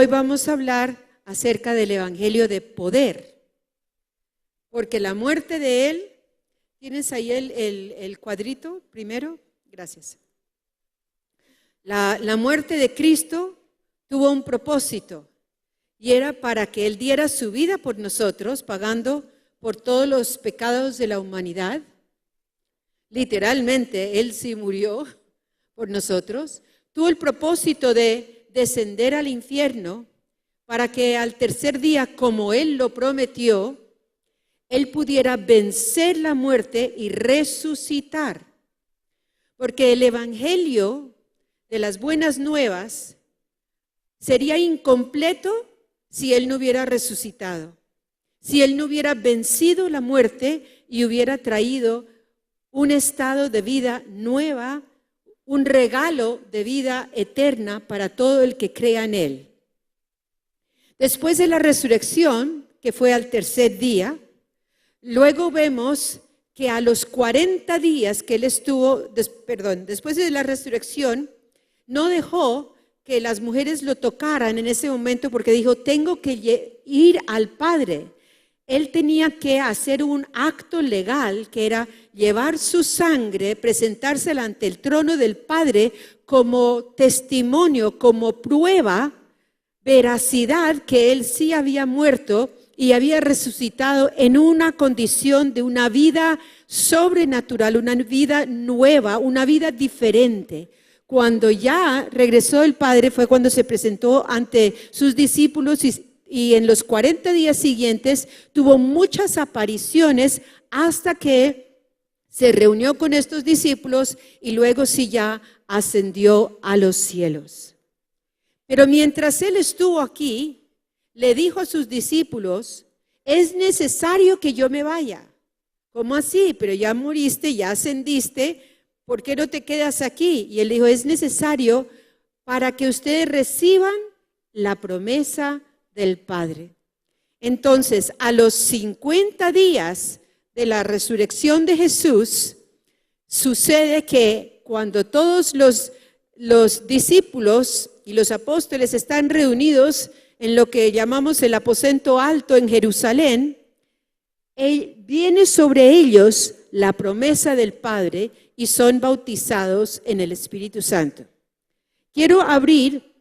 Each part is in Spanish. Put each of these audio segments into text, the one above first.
hoy vamos a hablar acerca del evangelio de poder, porque la muerte de él, ¿tienes ahí el cuadrito primero? Gracias. La muerte de Cristo tuvo un propósito y era para que él diera su vida por nosotros, pagando por todos los pecados de la humanidad. Literalmente, él sí murió por nosotros. Tuvo el propósito de descender al infierno para que al tercer día, como él lo prometió, él pudiera vencer la muerte y resucitar. Porque el evangelio de las buenas nuevas sería incompleto si él no hubiera resucitado, si él no hubiera vencido la muerte y hubiera traído un estado de vida nueva, un regalo de vida eterna para todo el que crea en él. Después de la resurrección, que fue al tercer día, luego vemos que a los 40 días que él estuvo, después de la resurrección, no dejó que las mujeres lo tocaran en ese momento porque dijo, tengo que ir al Padre. Él tenía que hacer un acto legal que era llevar su sangre, presentársela ante el trono del Padre como testimonio, como prueba, veracidad que él sí había muerto y había resucitado en una condición de una vida sobrenatural, una vida nueva, una vida diferente. Cuando ya regresó el Padre fue cuando se presentó ante sus discípulos y en los 40 días siguientes tuvo muchas apariciones hasta que se reunió con estos discípulos y luego sí ya ascendió a los cielos. Pero mientras él estuvo aquí, le dijo a sus discípulos, es necesario que yo me vaya. ¿Cómo así? Pero ya moriste, ya ascendiste, ¿por qué no te quedas aquí? Y él dijo, es necesario para que ustedes reciban la promesa del Padre. Entonces, a los 50 días de la resurrección de Jesús, sucede que cuando todos los discípulos y los apóstoles están reunidos en lo que llamamos el aposento alto en Jerusalén, viene sobre ellos la promesa del Padre y son bautizados en el Espíritu Santo. Quiero abrir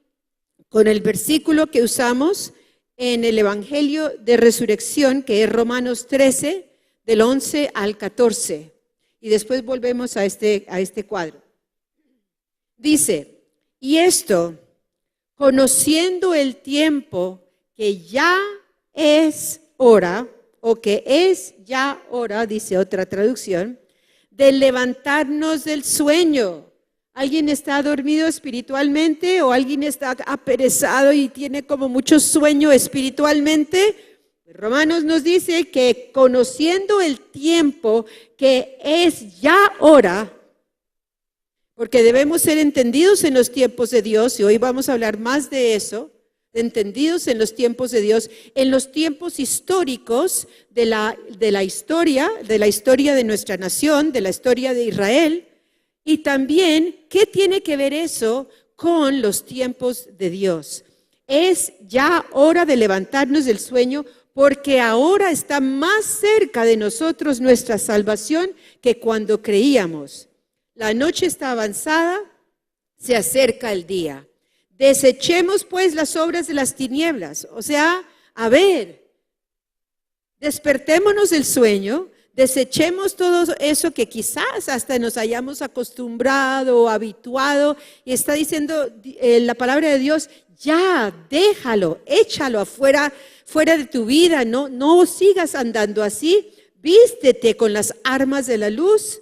con el versículo que usamos en el Evangelio de Resurrección, que es Romanos 13, del 11 al 14. Y después volvemos a este cuadro. Dice, y esto, conociendo el tiempo que ya es hora, o que es ya hora, dice otra traducción, de levantarnos del sueño. ¿Alguien está dormido espiritualmente o alguien está aperezado y tiene como mucho sueño espiritualmente? Romanos nos dice que conociendo el tiempo que es ya hora, porque debemos ser entendidos en los tiempos de Dios, y hoy vamos a hablar más de eso, entendidos en los tiempos de Dios, en los tiempos históricos de la historia de nuestra nación, de la historia de Israel, y también, ¿qué tiene que ver eso con los tiempos de Dios? Es ya hora de levantarnos del sueño, porque ahora está más cerca de nosotros nuestra salvación que cuando creíamos. La noche está avanzada, se acerca el día. Desechemos pues las obras de las tinieblas. O sea, despertémonos del sueño, desechemos todo eso que quizás hasta nos hayamos acostumbrado o habituado. Y está diciendo la palabra de Dios, ya, déjalo, échalo afuera, fuera de tu vida. No sigas andando así. Vístete con las armas de la luz.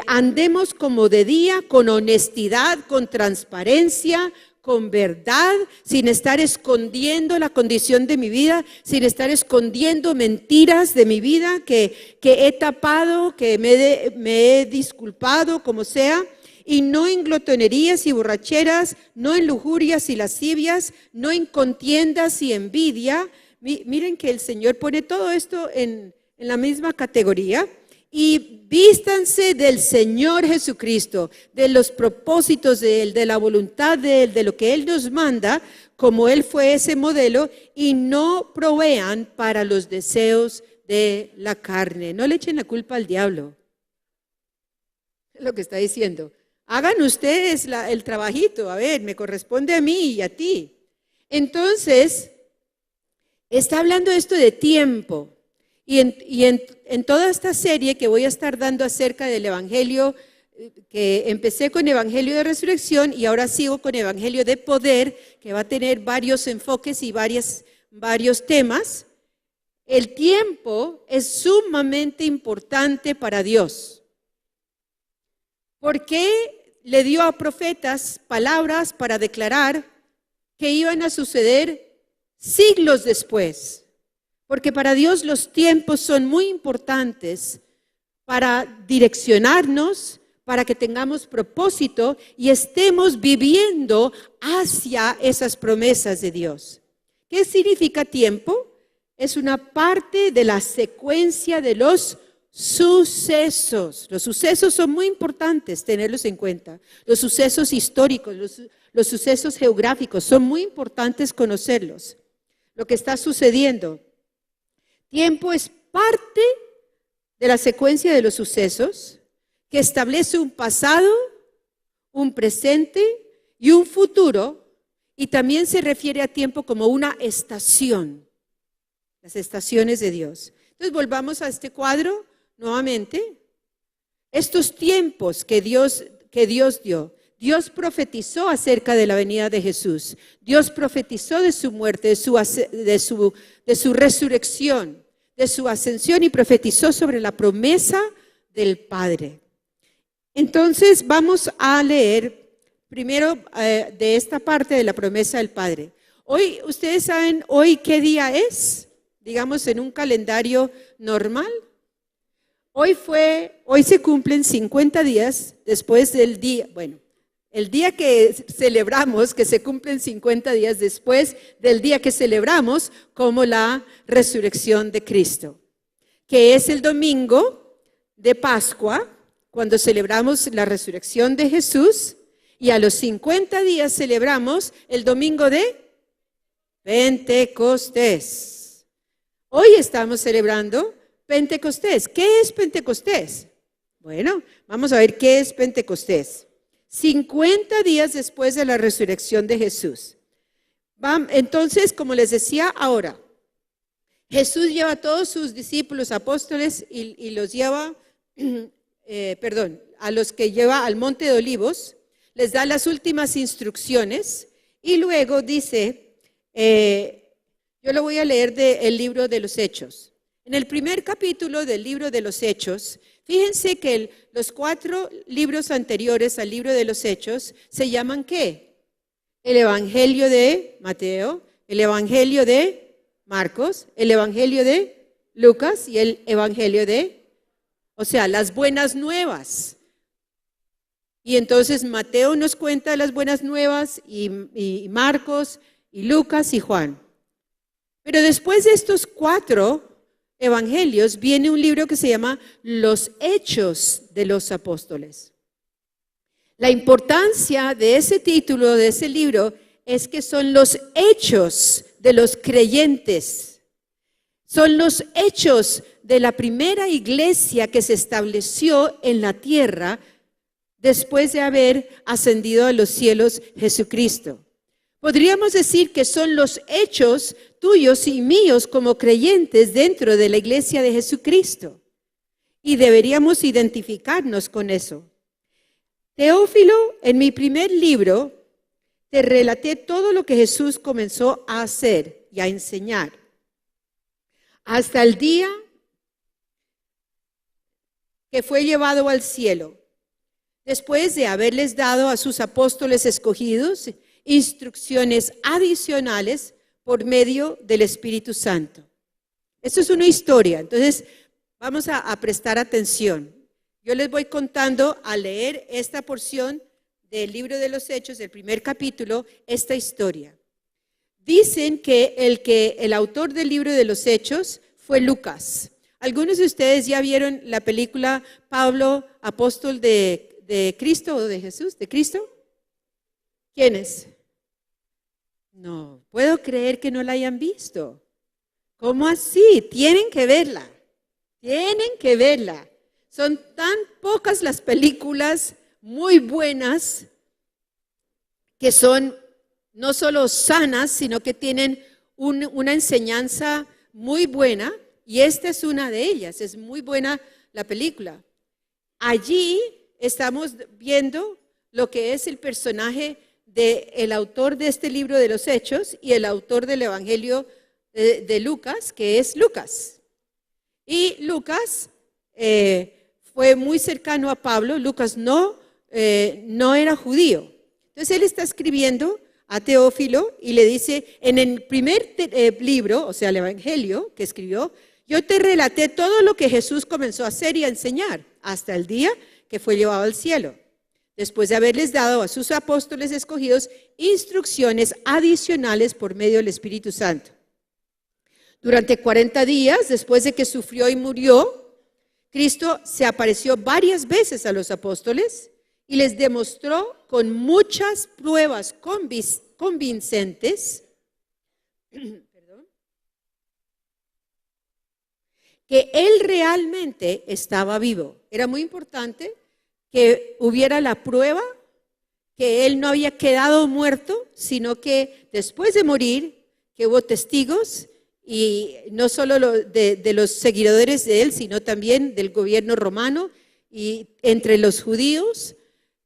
Andemos como de día, con honestidad, con transparencia, con verdad, sin estar escondiendo la condición de mi vida, sin estar escondiendo mentiras de mi vida que he tapado, que me he disculpado, como sea, y no en glotonerías y borracheras, no en lujurias y lascivias, no en contiendas y envidia. Miren que el Señor pone todo esto en la misma categoría. y vístanse del Señor Jesucristo, de los propósitos de Él, de la voluntad de Él, de lo que Él nos manda, como Él fue ese modelo, y no provean para los deseos de la carne. No le echen la culpa al diablo. Es lo que está diciendo. Hagan ustedes el trabajito, a ver, me corresponde a mí y a ti. Entonces, está hablando esto de tiempo. Y en toda esta serie que voy a estar dando acerca del Evangelio, que empecé con Evangelio de Resurrección y ahora sigo con Evangelio de Poder, que va a tener varios enfoques y varios temas. El tiempo es sumamente importante para Dios. ¿Por qué le dio a profetas palabras para declarar que iban a suceder siglos después? Porque para Dios los tiempos son muy importantes para direccionarnos, para que tengamos propósito y estemos viviendo hacia esas promesas de Dios. ¿Qué significa tiempo? Es una parte de la secuencia de los sucesos. Los sucesos son muy importantes tenerlos en cuenta. Los sucesos históricos, los sucesos geográficos, son muy importantes conocerlos. Lo que está sucediendo. Tiempo es parte de la secuencia de los sucesos que establece un pasado, un presente y un futuro, y también se refiere a tiempo como una estación, las estaciones de Dios. Entonces volvamos a este cuadro nuevamente. Estos tiempos que Dios dio. Dios profetizó acerca de la venida de Jesús. Dios profetizó de su muerte, de su resurrección, de su ascensión, y profetizó sobre la promesa del Padre. Entonces vamos a leer primero de esta parte de la promesa del Padre. Hoy, ustedes saben hoy qué día es, digamos en un calendario normal. Hoy se cumplen 50 días después del día, el día que celebramos, que se cumplen 50 días después del día que celebramos como la resurrección de Cristo, que es el domingo de Pascua, cuando celebramos la resurrección de Jesús, y a los 50 días celebramos el domingo de Pentecostés. Hoy estamos celebrando Pentecostés. ¿Qué es Pentecostés? Bueno, vamos a ver qué es Pentecostés. 50 días después de la resurrección de Jesús. Entonces, como les decía ahora, Jesús lleva a todos sus discípulos, apóstoles, y los lleva, a los que lleva al Monte de Olivos, les da las últimas instrucciones, y luego dice, yo lo voy a leer del libro de los Hechos. En el primer capítulo del libro de los Hechos, fíjense que los 4 libros anteriores al libro de los Hechos se llaman ¿qué? El Evangelio de Mateo, el Evangelio de Marcos, el Evangelio de Lucas y el Evangelio o sea, las buenas nuevas. Y entonces Mateo nos cuenta las buenas nuevas y Marcos y Lucas y Juan. Pero después de estos 4 evangelios viene un libro que se llama Los Hechos de los Apóstoles. La importancia de ese título, de ese libro, es que son los hechos de los creyentes. Son los hechos de la primera iglesia que se estableció en la tierra después de haber ascendido a los cielos Jesucristo. Podríamos decir que son los hechos tuyos y míos como creyentes dentro de la iglesia de Jesucristo. Y deberíamos identificarnos con eso. Teófilo, en mi primer libro, te relaté todo lo que Jesús comenzó a hacer y a enseñar. Hasta el día que fue llevado al cielo, después de haberles dado a sus apóstoles escogidos instrucciones adicionales por medio del Espíritu Santo. Esto es una historia, entonces vamos a prestar atención. Yo les voy contando al leer esta porción del libro de los Hechos, del primer capítulo, esta historia. Dicen que el autor del libro de los Hechos fue Lucas. ¿Algunos de ustedes ya vieron la película Pablo, apóstol de Cristo o de Jesús, de Cristo? ¿Quiénes? No, puedo creer que no la hayan visto. ¿Cómo así? Tienen que verla. Tienen que verla. Son tan pocas las películas muy buenas que son no solo sanas, sino que tienen una enseñanza muy buena, y esta es una de ellas. Es muy buena la película. Allí estamos viendo lo que es el personaje del autor de este libro de los Hechos y el autor del Evangelio de Lucas, que es Lucas. Y Lucas fue muy cercano a Pablo. Lucas no era judío. Entonces él está escribiendo a Teófilo y le dice, en el primer libro, o sea, el Evangelio que escribió, yo te relaté todo lo que Jesús comenzó a hacer y a enseñar hasta el día que fue llevado al cielo, después de haberles dado a sus apóstoles escogidos instrucciones adicionales por medio del Espíritu Santo. Durante 40 días, después de que sufrió y murió, Cristo se apareció varias veces a los apóstoles y les demostró con muchas pruebas convincentes que Él realmente estaba vivo. Era muy importante que hubiera la prueba que Él no había quedado muerto, sino que después de morir, que hubo testigos, y no solo de los seguidores de Él, sino también del gobierno romano y entre los judíos,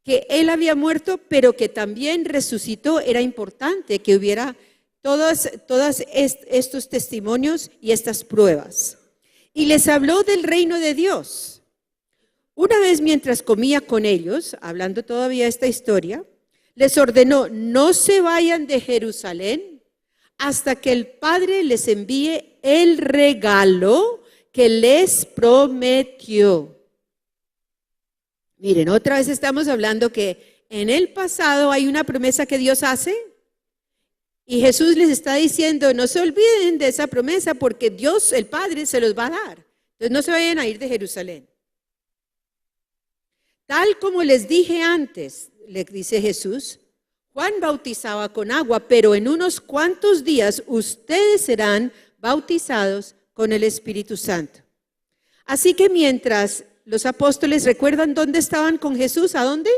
que Él había muerto, pero que también resucitó. Era importante que hubiera todos estos testimonios y estas pruebas. Y les habló del reino de Dios. Una vez mientras comía con ellos, hablando todavía esta historia, les ordenó, no se vayan de Jerusalén hasta que el Padre les envíe el regalo que les prometió. Miren, otra vez estamos hablando que en el pasado hay una promesa que Dios hace y Jesús les está diciendo, no se olviden de esa promesa porque Dios, el Padre, se los va a dar. Entonces no se vayan a ir de Jerusalén. Tal como les dije antes, le dice Jesús, Juan bautizaba con agua, pero en unos cuantos días ustedes serán bautizados con el Espíritu Santo. Así que mientras los apóstoles recuerdan dónde estaban con Jesús, ¿a dónde?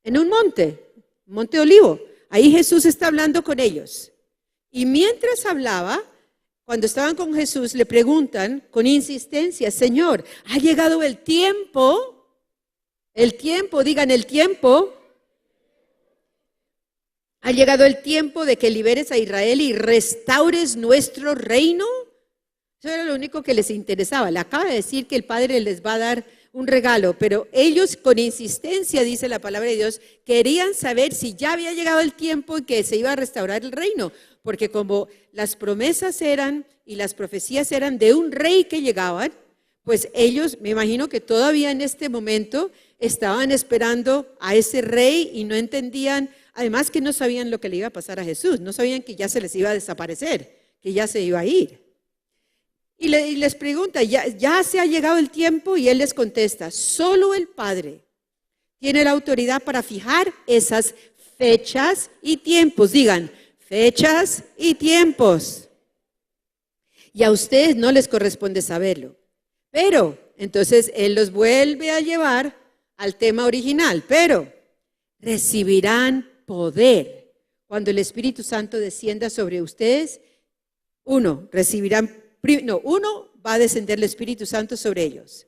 En un monte Olivo. Ahí Jesús está hablando con ellos. Y mientras hablaba, cuando estaban con Jesús, le preguntan con insistencia, Señor, ¿ha llegado el tiempo? Digan el tiempo. ¿Ha llegado el tiempo de que liberes a Israel y restaures nuestro reino? Eso era lo único que les interesaba. Le acaba de decir que el Padre les va a dar un regalo, pero ellos con insistencia, dice la palabra de Dios, querían saber si ya había llegado el tiempo y que se iba a restaurar el reino, porque como las promesas eran y las profecías eran de un rey que llegaban, pues ellos, me imagino que todavía en este momento estaban esperando a ese rey y no entendían, además que no sabían lo que le iba a pasar a Jesús, no sabían que ya se les iba a desaparecer, que ya se iba a ir. Y les pregunta, ¿ya se ha llegado el tiempo? Y Él les contesta, solo el Padre tiene la autoridad para fijar esas fechas y tiempos. Digan, fechas y tiempos. Y a ustedes no les corresponde saberlo. Pero, entonces Él los vuelve a llevar al tema original. Pero, recibirán poder cuando el Espíritu Santo descienda sobre ustedes. Uno, va a descender el Espíritu Santo sobre ellos.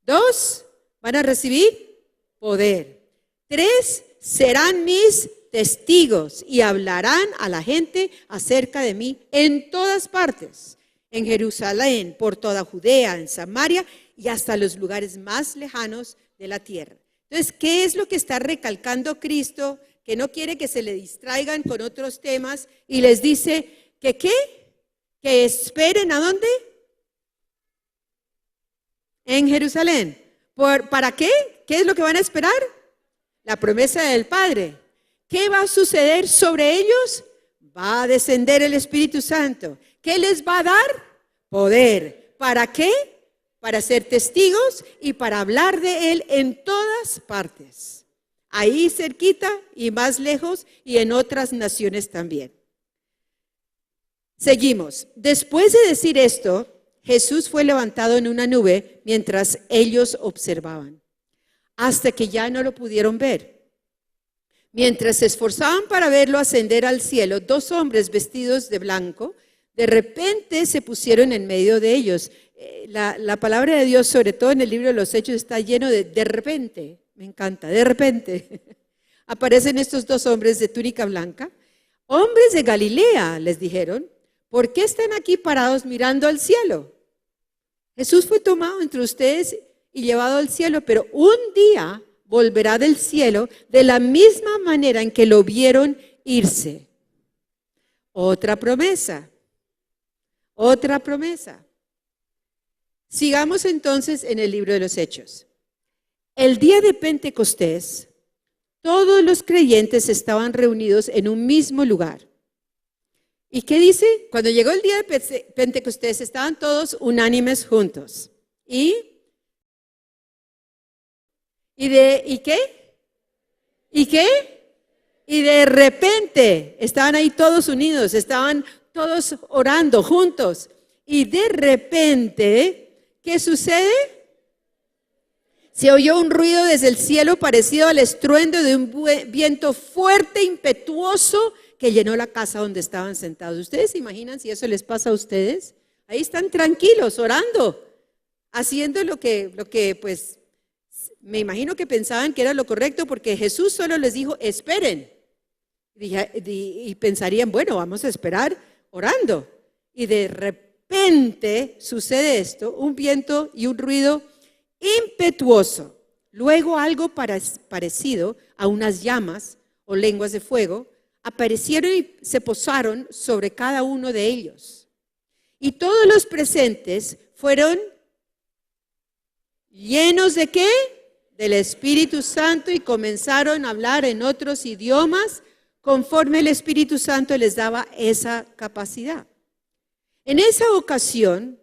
2, van a recibir poder. 3, serán mis testigos y hablarán a la gente acerca de mí en todas partes, en Jerusalén, por toda Judea, en Samaria y hasta los lugares más lejanos de la tierra. Entonces, ¿qué es lo que está recalcando Cristo? Que no quiere que se le distraigan con otros temas y les dice que ¿qué? Que esperen, ¿a dónde? En Jerusalén. ¿Para qué? ¿Qué es lo que van a esperar? La promesa del Padre. ¿Qué va a suceder sobre ellos? Va a descender el Espíritu Santo. ¿Qué les va a dar? Poder. ¿Para qué? Para ser testigos y para hablar de Él en todas partes. Ahí cerquita y más lejos y en otras naciones también. Seguimos. Después de decir esto, Jesús fue levantado en una nube mientras ellos observaban, hasta que ya no lo pudieron ver. Mientras se esforzaban para verlo ascender al cielo, 2 hombres vestidos de blanco, de repente se pusieron en medio de ellos. La palabra de Dios, sobre todo en el libro de los Hechos, está lleno de repente. Me encanta, de repente. Aparecen estos 2 hombres de túnica blanca. Hombres de Galilea, les dijeron, ¿por qué están aquí parados mirando al cielo? Jesús fue tomado entre ustedes y llevado al cielo, pero un día volverá del cielo de la misma manera en que lo vieron irse. Otra promesa. Otra promesa. Sigamos entonces en el libro de los Hechos. El día de Pentecostés, todos los creyentes estaban reunidos en un mismo lugar. ¿Y qué dice? Cuando llegó el día de Pentecostés, estaban todos unánimes juntos. ¿Y qué? ¿Y qué? Y de repente estaban ahí todos unidos, estaban todos orando juntos. Y de repente, ¿qué sucede? Se oyó un ruido desde el cielo parecido al estruendo de un viento fuerte, impetuoso, que llenó la casa donde estaban sentados. ¿Ustedes se imaginan si eso les pasa a ustedes? Ahí están tranquilos, orando, haciendo lo que pues, me imagino que pensaban que era lo correcto, porque Jesús solo les dijo, esperen. Y pensarían, bueno, vamos a esperar orando. Y de repente sucede esto, un viento y un ruido impetuoso. Luego algo parecido a unas llamas o lenguas de fuego aparecieron y se posaron sobre cada uno de ellos. Y todos los presentes fueron llenos ¿de qué? Del Espíritu Santo, y comenzaron a hablar en otros idiomas conforme el Espíritu Santo les daba esa capacidad. En esa ocasión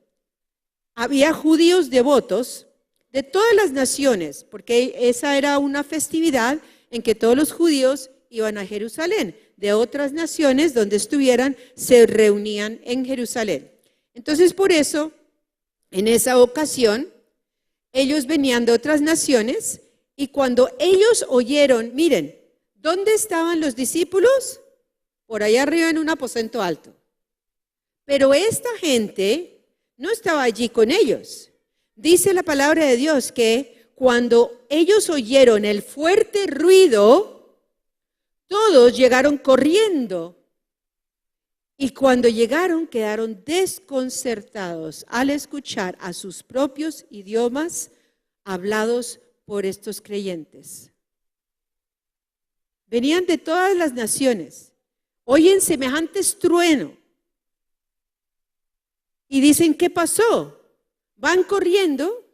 había judíos devotos de todas las naciones, porque esa era una festividad en que todos los judíos iban a Jerusalén. De otras naciones donde estuvieran, se reunían en Jerusalén. Entonces, por eso, en esa ocasión, ellos venían de otras naciones, y cuando ellos oyeron, miren, ¿dónde estaban los discípulos? Por allá arriba en un aposento alto. Pero esta gente no estaba allí con ellos. Dice la palabra de Dios que cuando ellos oyeron el fuerte ruido, todos llegaron corriendo. Y cuando llegaron, quedaron desconcertados al escuchar a sus propios idiomas hablados por estos creyentes. Venían de todas las naciones, oyen semejante estruendo y dicen, ¿qué pasó? Van corriendo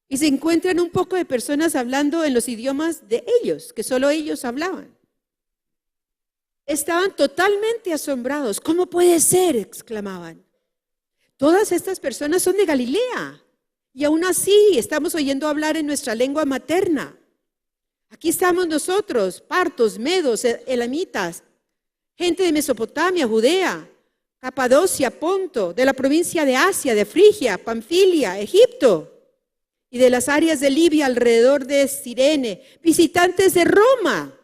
y se encuentran un poco de personas hablando en los idiomas de ellos, que solo ellos hablaban. Estaban totalmente asombrados. ¿Cómo puede ser?, exclamaban. Todas estas personas son de Galilea y aún así estamos oyendo hablar en nuestra lengua materna. Aquí estamos nosotros, partos, medos, elamitas, gente de Mesopotamia, Judea, Capadocia, Ponto, de la provincia de Asia, de Frigia, Panfilia, Egipto y de las áreas de Libia alrededor de Cirene, visitantes de Roma,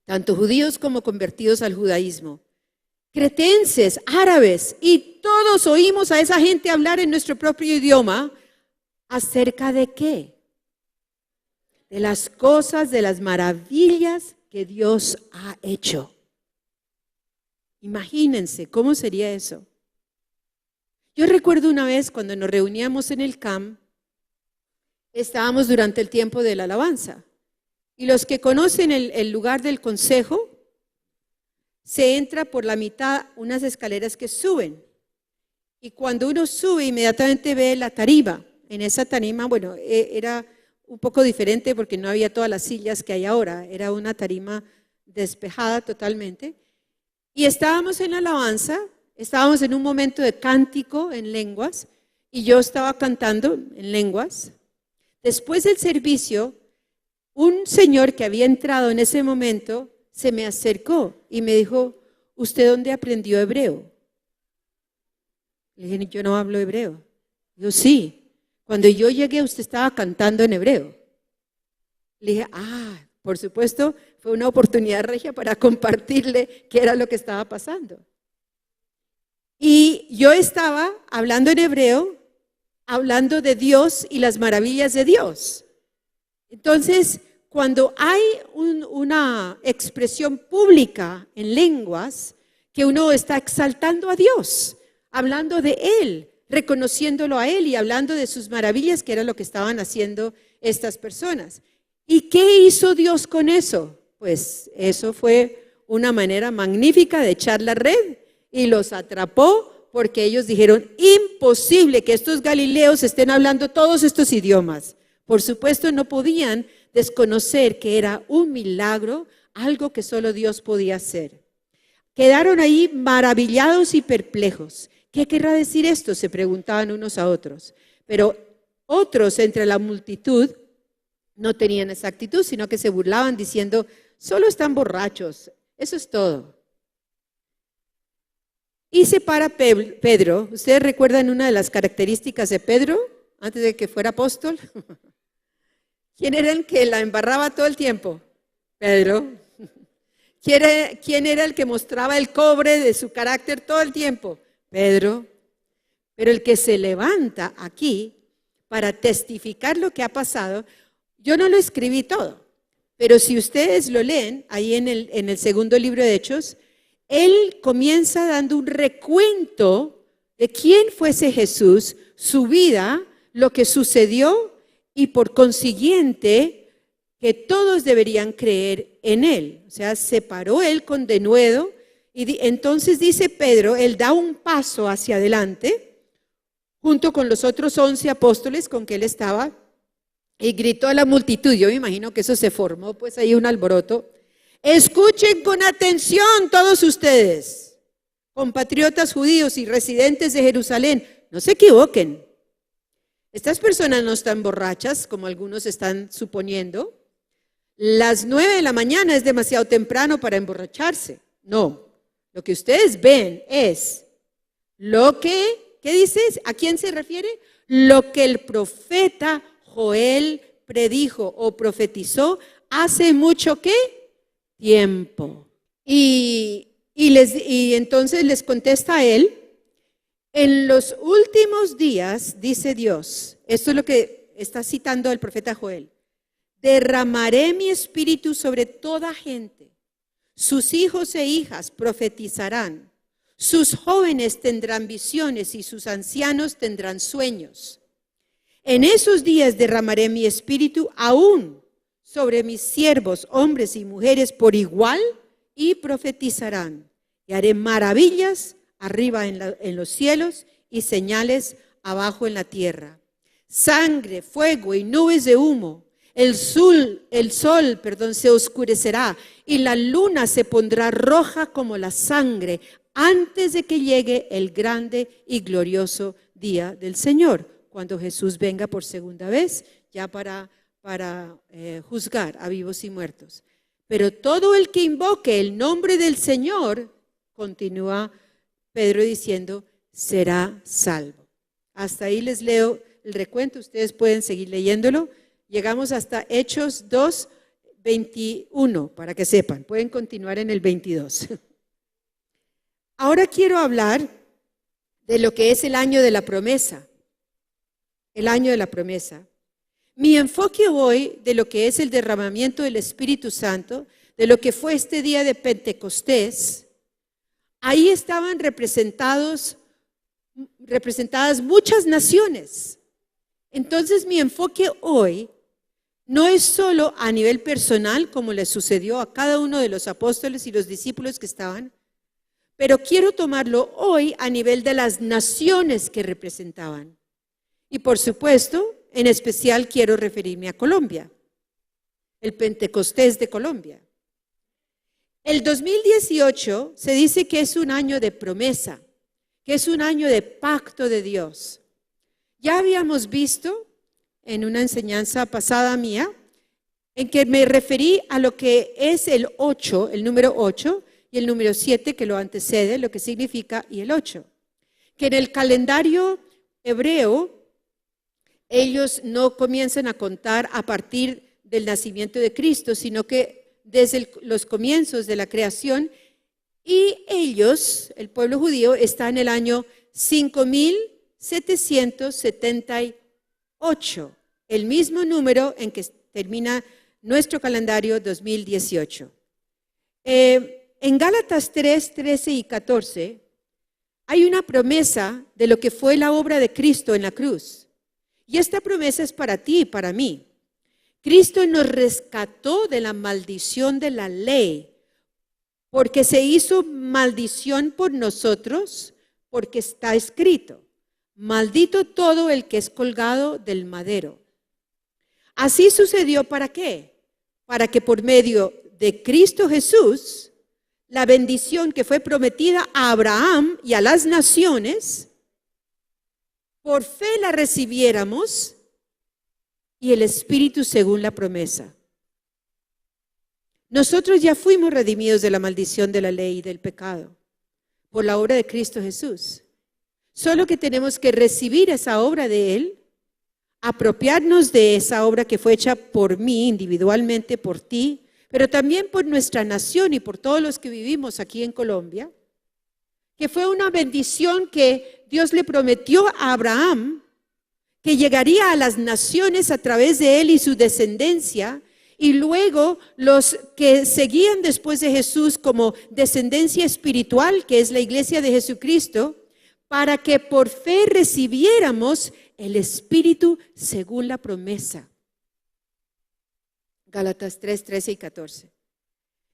tanto judíos como convertidos al judaísmo, cretenses, árabes, y todos oímos a esa gente hablar en nuestro propio idioma. ¿Acerca de qué? De las cosas, de las maravillas que Dios ha hecho. Imagínense, ¿cómo sería eso? Yo recuerdo una vez cuando nos reuníamos en el camp, estábamos durante el tiempo de la alabanza. Y los que conocen el lugar del consejo, se entra por la mitad unas escaleras que suben. Y cuando uno sube, inmediatamente ve la tarima. En esa tarima, bueno, era un poco diferente porque no había todas las sillas que hay ahora. Era una tarima despejada totalmente. Y estábamos en la alabanza, estábamos en un momento de cántico en lenguas. y yo estaba cantando en lenguas. Después del servicio, un señor que había entrado en ese momento se me acercó y me dijo, ¿usted dónde aprendió hebreo? Le dije, yo no hablo hebreo. Yo sí, cuando yo llegué usted estaba cantando en hebreo. Le dije, por supuesto, fue una oportunidad regia para compartirle qué era lo que estaba pasando. Y yo estaba hablando en hebreo, hablando de Dios y las maravillas de Dios. Entonces, cuando hay una expresión pública en lenguas, que uno está exaltando a Dios, hablando de Él, reconociéndolo a Él y hablando de sus maravillas, que era lo que estaban haciendo estas personas. ¿Y qué hizo Dios con eso? Pues eso fue una manera magnífica de echar la red y los atrapó porque ellos dijeron, imposible que estos galileos estén hablando todos estos idiomas. Por supuesto, no podían desconocer que era un milagro, algo que solo Dios podía hacer. Quedaron ahí maravillados y perplejos. ¿Qué querrá decir esto?, se preguntaban unos a otros. Pero otros entre la multitud no tenían esa actitud, sino que se burlaban diciendo, solo están borrachos, eso es todo. Y se para Pedro. ¿Ustedes recuerdan una de las características de Pedro antes de que fuera apóstol? ¿Quién era el que la embarraba todo el tiempo? Pedro. ¿Quién era el que mostraba el cobre de su carácter todo el tiempo? Pedro. Pero el que se levanta aquí para testificar lo que ha pasado, yo no lo escribí todo, pero si ustedes lo leen ahí en el segundo libro de Hechos, él comienza dando un recuento de quién fuese Jesús, su vida, lo que sucedió y por consiguiente que todos deberían creer en él. O sea, se paró él con denuedo y entonces dice Pedro, él da un paso hacia adelante junto con los otros 11 apóstoles con que él estaba y gritó a la multitud. Yo me imagino que eso se formó pues ahí un alboroto. Escuchen con atención todos ustedes, compatriotas judíos y residentes de Jerusalén, no se equivoquen. Estas personas no están borrachas, como algunos están suponiendo. Las 9 de la mañana es demasiado temprano para emborracharse. No, lo que ustedes ven es lo que, ¿qué dices? ¿A quién se refiere? Lo que el profeta Joel predijo o profetizó hace mucho ¿qué? Tiempo. Y entonces les contesta a él, en los últimos días, dice Dios, esto es lo que está citando el profeta Joel, derramaré mi espíritu sobre toda gente, sus hijos e hijas profetizarán, sus jóvenes tendrán visiones y sus ancianos tendrán sueños. En esos días derramaré mi espíritu aún sobre mis siervos, hombres y mujeres por igual, y profetizarán. Y haré maravillas arriba en los cielos y señales abajo en la tierra. Sangre, fuego y nubes de humo. El sol, se oscurecerá y la luna se pondrá roja como la sangre antes de que llegue el grande y glorioso día del Señor, cuando Jesús venga por segunda vez, ya para juzgar a vivos y muertos. Pero todo el que invoque el nombre del Señor, continúa Pedro diciendo, será salvo. Hasta ahí les leo el recuento, ustedes pueden seguir leyéndolo. Llegamos hasta Hechos 2, 21, para que sepan, pueden continuar en el 22. Ahora quiero hablar de lo que es el año de la promesa. El año de la promesa. Mi enfoque hoy de lo que es el derramamiento del Espíritu Santo, de lo que fue este día de Pentecostés, ahí estaban representadas muchas naciones. Entonces mi enfoque hoy no es solo a nivel personal, como le sucedió a cada uno de los apóstoles y los discípulos que estaban, pero quiero tomarlo hoy a nivel de las naciones que representaban. Y por supuesto, en especial quiero referirme a Colombia, el Pentecostés de Colombia. El 2018 se dice que es un año de promesa, que es un año de pacto de Dios. Ya habíamos visto en una enseñanza pasada mía, en que me referí a lo que es el 8, el número 8, y el número 7 que lo antecede, lo que significa, y el 8. Que en el calendario hebreo, ellos no comienzan a contar a partir del nacimiento de Cristo, sino que desde los comienzos de la creación, y ellos, el pueblo judío, está en el año 5778, el mismo número en que termina nuestro calendario 2018. En Gálatas 3, 13 y 14 hay una promesa de lo que fue la obra de Cristo en la cruz. Y esta promesa es para ti y para mí. Cristo nos rescató de la maldición de la ley, porque se hizo maldición por nosotros, porque está escrito: maldito todo el que es colgado del madero. Así sucedió, ¿para qué? Para que por medio de Cristo Jesús, la bendición que fue prometida a Abraham y a las naciones, por fe la recibiéramos, y el Espíritu según la promesa. Nosotros ya fuimos redimidos de la maldición de la ley y del pecado por la obra de Cristo Jesús. Solo que tenemos que recibir esa obra de Él, apropiarnos de esa obra que fue hecha por mí individualmente, por ti, pero también por nuestra nación y por todos los que vivimos aquí en Colombia, que fue una bendición que Dios le prometió a Abraham, que llegaría a las naciones a través de él y su descendencia, y luego los que seguían después de Jesús como descendencia espiritual, que es la iglesia de Jesucristo, para que por fe recibiéramos el Espíritu según la promesa. Gálatas 3, 13 y 14.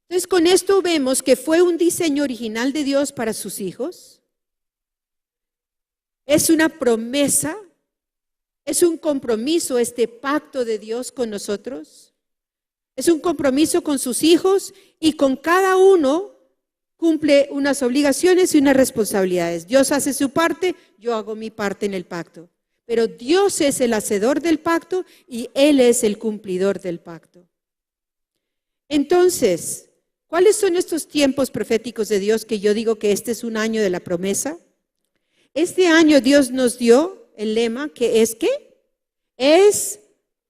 Entonces, con esto vemos que fue un diseño original de Dios para sus hijos. Es una promesa, es un compromiso este pacto de Dios con nosotros. Es un compromiso con sus hijos y con cada uno cumple unas obligaciones y unas responsabilidades. Dios hace su parte, yo hago mi parte en el pacto. Pero Dios es el hacedor del pacto y Él es el cumplidor del pacto. Entonces, ¿cuáles son estos tiempos proféticos de Dios que yo digo que este es un año de la promesa? Este año Dios nos dio el lema que es ¿qué? Es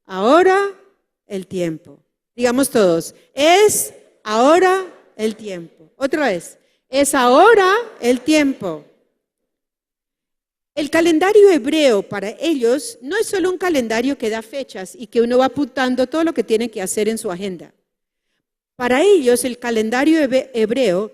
ahora el tiempo. Digamos todos, es ahora el tiempo. Otra vez, es ahora el tiempo. El calendario hebreo para ellos no es solo un calendario que da fechas y que uno va apuntando todo lo que tiene que hacer en su agenda. Para ellos el calendario hebreo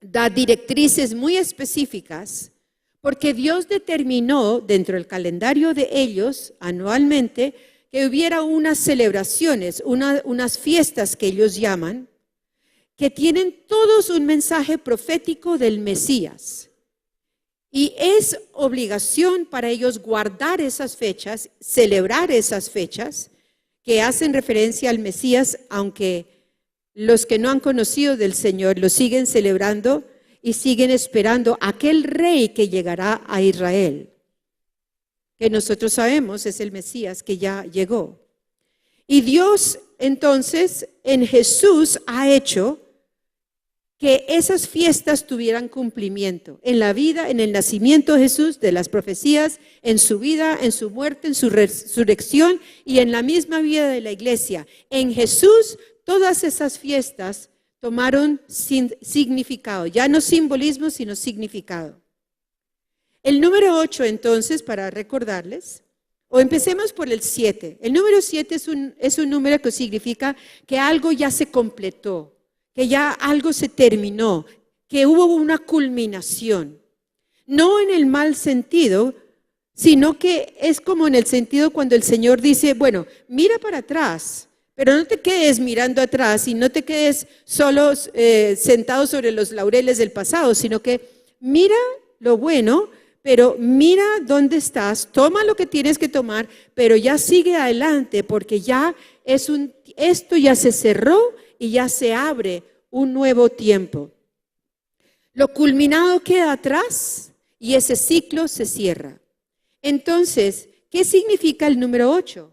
da directrices muy específicas porque Dios determinó dentro del calendario de ellos anualmente que hubiera unas celebraciones, unas fiestas que ellos llaman, que tienen todos un mensaje profético del Mesías. Y es obligación para ellos guardar esas fechas, celebrar esas fechas que hacen referencia al Mesías, aunque los que no han conocido del Señor lo siguen celebrando y siguen esperando a aquel rey que llegará a Israel, que nosotros sabemos es el Mesías que ya llegó. Y Dios entonces en Jesús ha hecho que esas fiestas tuvieran cumplimiento en la vida, en el nacimiento de Jesús, de las profecías, en su vida, en su muerte, en su resurrección y en la misma vida de la iglesia. En Jesús, todas esas fiestas tomaron significado, ya no simbolismo, sino significado. El número 8, entonces, para recordarles, o empecemos por el 7. El número 7 es un número que significa que algo ya se completó, que ya algo se terminó, que hubo una culminación. No en el mal sentido, sino que es como en el sentido cuando el Señor dice, bueno, mira para atrás, pero no te quedes mirando atrás y no te quedes solo sentado sobre los laureles del pasado, sino que mira lo bueno, pero mira dónde estás, toma lo que tienes que tomar, pero ya sigue adelante porque ya esto ya se cerró y ya se abre un nuevo tiempo. Lo culminado queda atrás y ese ciclo se cierra. Entonces, ¿qué significa el número 8?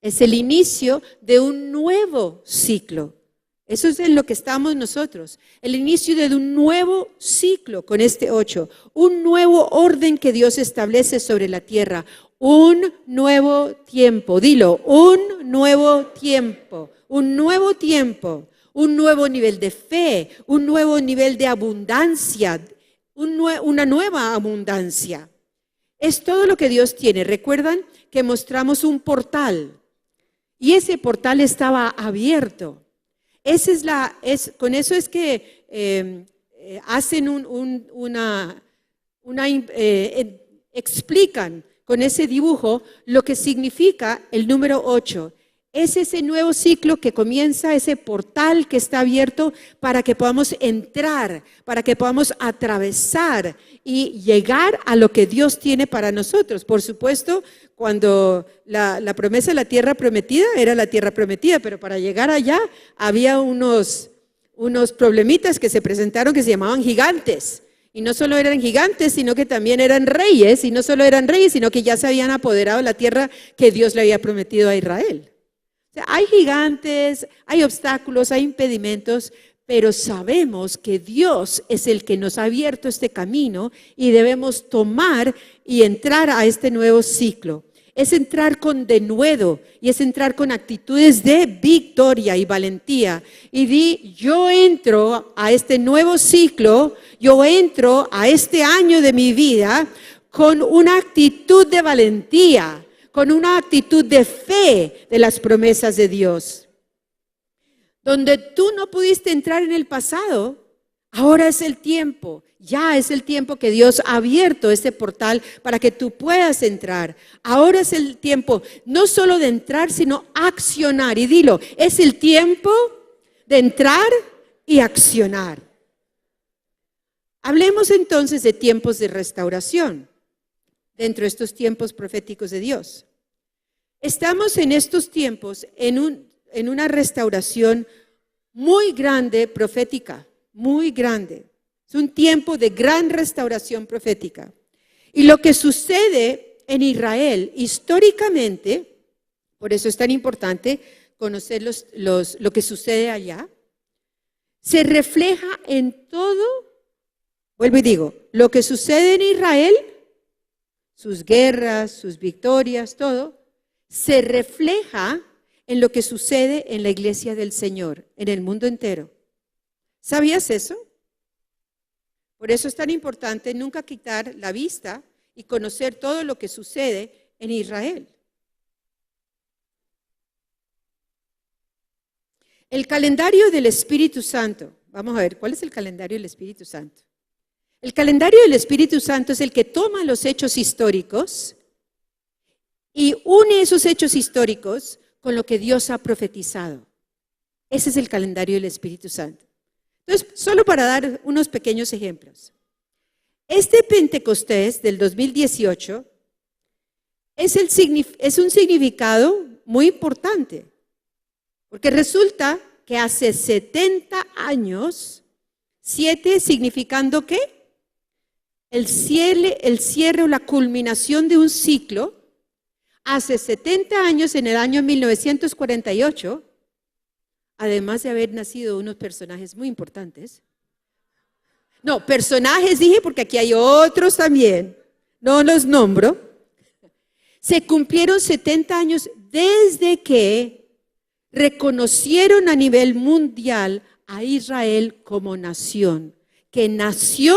Es el inicio de un nuevo ciclo. Eso es en lo que estamos nosotros. El inicio de un nuevo ciclo con este 8. Un nuevo orden que Dios establece sobre la tierra. Un nuevo tiempo. Dilo, un nuevo tiempo. Un nuevo tiempo. Un nuevo nivel de fe. Un nuevo nivel de abundancia. Una nueva abundancia. Es todo lo que Dios tiene. ¿Recuerdan que mostramos un portal? Y ese portal estaba abierto. Con eso es que hacen explican con ese dibujo lo que significa el número 8. Es ese nuevo ciclo que comienza, ese portal que está abierto para que podamos entrar, para que podamos atravesar y llegar a lo que Dios tiene para nosotros. Por supuesto, cuando la promesa de la tierra prometida era la tierra prometida, pero para llegar allá había unos problemitas que se presentaron que se llamaban gigantes. Y no solo eran gigantes, sino que también eran reyes. Y no solo eran reyes, sino que ya se habían apoderado de la tierra que Dios le había prometido a Israel. O sea, hay gigantes, hay obstáculos, hay impedimentos, pero sabemos que Dios es el que nos ha abierto este camino y debemos tomar y entrar a este nuevo ciclo. Es entrar con denuedo y es entrar con actitudes de victoria y valentía. Y yo entro a este nuevo ciclo, yo entro a este año de mi vida con una actitud de valentía, con una actitud de fe de las promesas de Dios. Donde tú no pudiste entrar en el pasado, ahora es el tiempo. Ya es el tiempo que Dios ha abierto este portal para que tú puedas entrar. Ahora es el tiempo no solo de entrar, sino accionar. Y dilo, es el tiempo de entrar y accionar. Hablemos entonces de tiempos de restauración dentro de estos tiempos proféticos de Dios. Estamos en estos tiempos en una restauración muy grande profética, muy grande. Es un tiempo de gran restauración profética. Y lo que sucede en Israel históricamente, por eso es tan importante conocer lo que sucede allá, se refleja en todo, vuelvo y digo, lo que sucede en Israel, sus guerras, sus victorias, todo, se refleja en lo que sucede en la iglesia del Señor, en el mundo entero. ¿Sabías eso? Por eso es tan importante nunca quitar la vista y conocer todo lo que sucede en Israel. El calendario del Espíritu Santo. Vamos a ver, ¿cuál es el calendario del Espíritu Santo? El calendario del Espíritu Santo es el que toma los hechos históricos y une esos hechos históricos con lo que Dios ha profetizado. Ese es el calendario del Espíritu Santo. Entonces, solo para dar unos pequeños ejemplos. Este Pentecostés del 2018 es un significado muy importante, porque resulta que hace 70 años, 7 significando ¿qué? El cierre o la culminación de un ciclo, hace 70 años, en el año 1948, además de haber nacido unos personajes muy importantes. No, personajes dije porque aquí hay otros también, no los nombro. Se cumplieron 70 años desde que reconocieron a nivel mundial a Israel como nación, que nació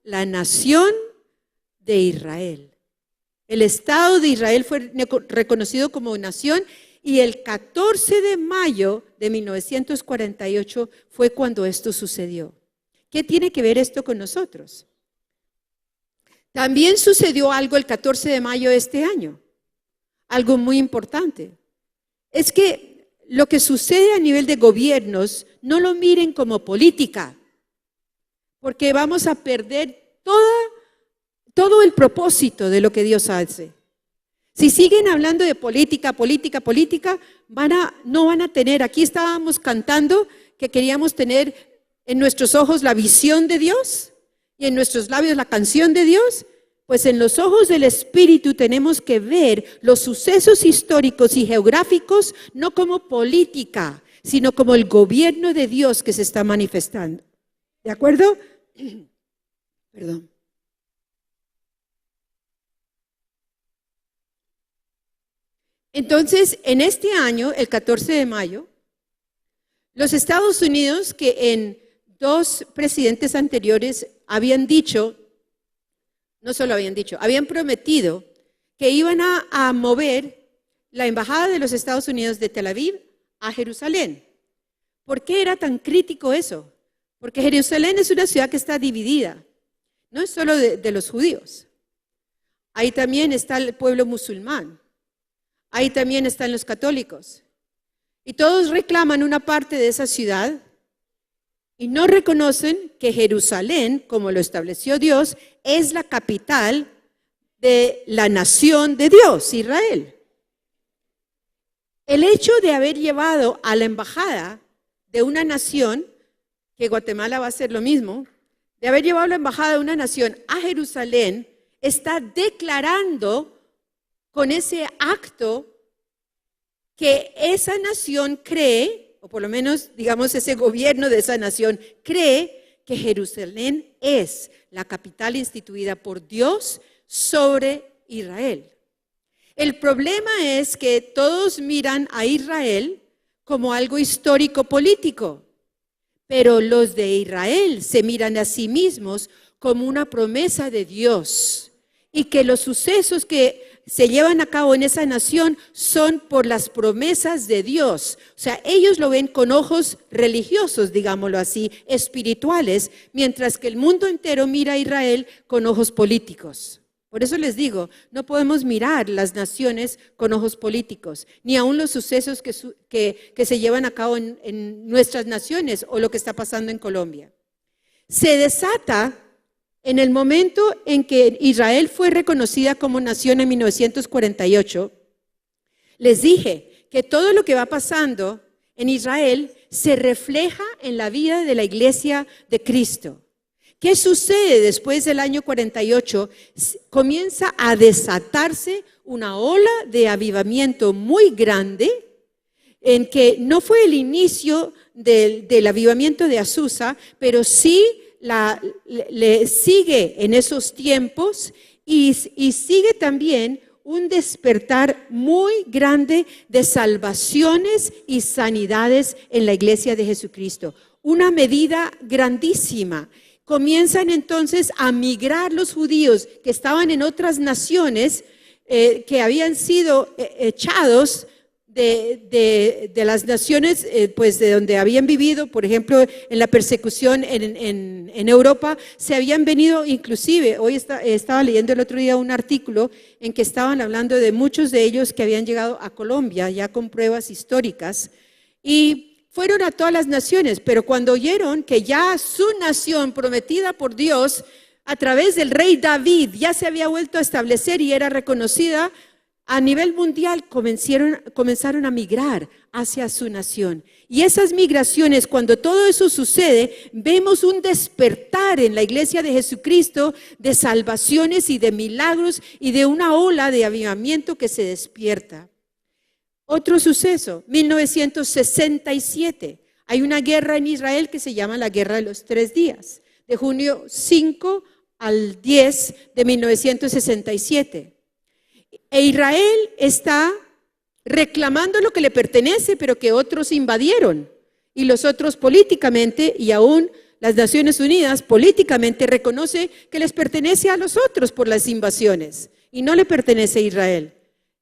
la nación de Israel. El Estado de Israel fue reconocido como nación. Y el 14 de mayo de 1948 fue cuando esto sucedió. ¿Qué tiene que ver esto con nosotros? También sucedió algo el 14 de mayo de este año, algo muy importante. Es que lo que sucede a nivel de gobiernos, no lo miren como política, porque vamos a perder todo el propósito de lo que Dios hace. Si siguen hablando de política, no van a tener. Aquí estábamos cantando que queríamos tener en nuestros ojos la visión de Dios y en nuestros labios la canción de Dios, Pues en los ojos del Espíritu tenemos que ver los sucesos históricos y geográficos no como política, sino como el gobierno de Dios que se está manifestando. ¿De acuerdo? Perdón. Entonces, en este año, el 14 de mayo, los Estados Unidos, que en 2 presidentes anteriores habían dicho, no solo habían dicho, habían prometido que iban a mover la embajada de los Estados Unidos de Tel Aviv a Jerusalén. ¿Por qué era tan crítico eso? Porque Jerusalén es una ciudad que está dividida, no es solo de los judíos. Ahí también está el pueblo musulmán, ahí también están los católicos. Y todos reclaman una parte de esa ciudad y no reconocen que Jerusalén, como lo estableció Dios, es la capital de la nación de Dios, Israel. El hecho de haber llevado a la embajada de una nación, que Guatemala va a hacer lo mismo, de haber llevado la embajada de una nación a Jerusalén, está declarando con ese acto que esa nación cree, o por lo menos, digamos, ese gobierno de esa nación cree que Jerusalén es la capital instituida por Dios sobre Israel. El problema es que todos miran a Israel como algo histórico político, pero los de Israel se miran a sí mismos como una promesa de Dios y que los sucesos que se llevan a cabo en esa nación son por las promesas de Dios. O sea, ellos lo ven con ojos religiosos, digámoslo así, espirituales, mientras que el mundo entero mira a Israel con ojos políticos. Por eso les digo, no podemos mirar las naciones con ojos políticos, ni aún los sucesos que se llevan a cabo en nuestras naciones o lo que está pasando en Colombia. Se desata en el momento en que Israel fue reconocida como nación en 1948. Les dije que todo lo que va pasando en Israel se refleja en la vida de la iglesia de Cristo. ¿Qué sucede después del año 48? Comienza a desatarse una ola de avivamiento muy grande, en que no fue el inicio del avivamiento de Azusa, pero sí le sigue en esos tiempos y sigue también un despertar muy grande de salvaciones y sanidades en la iglesia de Jesucristo. Una medida grandísima. Comienzan entonces a migrar los judíos que estaban en otras naciones que habían sido echados de las naciones pues de donde habían vivido, por ejemplo, en la persecución en Europa, se habían venido inclusive, hoy estaba leyendo el otro día un artículo en que estaban hablando de muchos de ellos que habían llegado a Colombia ya con pruebas históricas y fueron a todas las naciones, pero cuando oyeron que ya su nación prometida por Dios a través del rey David ya se había vuelto a establecer y era reconocida a nivel mundial, comenzaron a migrar hacia su nación. Y esas migraciones, cuando todo eso sucede, vemos un despertar en la iglesia de Jesucristo de salvaciones y de milagros y de una ola de avivamiento que se despierta. Otro suceso, 1967. Hay una guerra en Israel que se llama la Guerra de los 3 días, de junio 5 al 10 de 1967. E Israel está reclamando lo que le pertenece, pero que otros invadieron. Y los otros políticamente, y aún las Naciones Unidas políticamente reconoce que les pertenece a los otros por las invasiones. Y no le pertenece a Israel.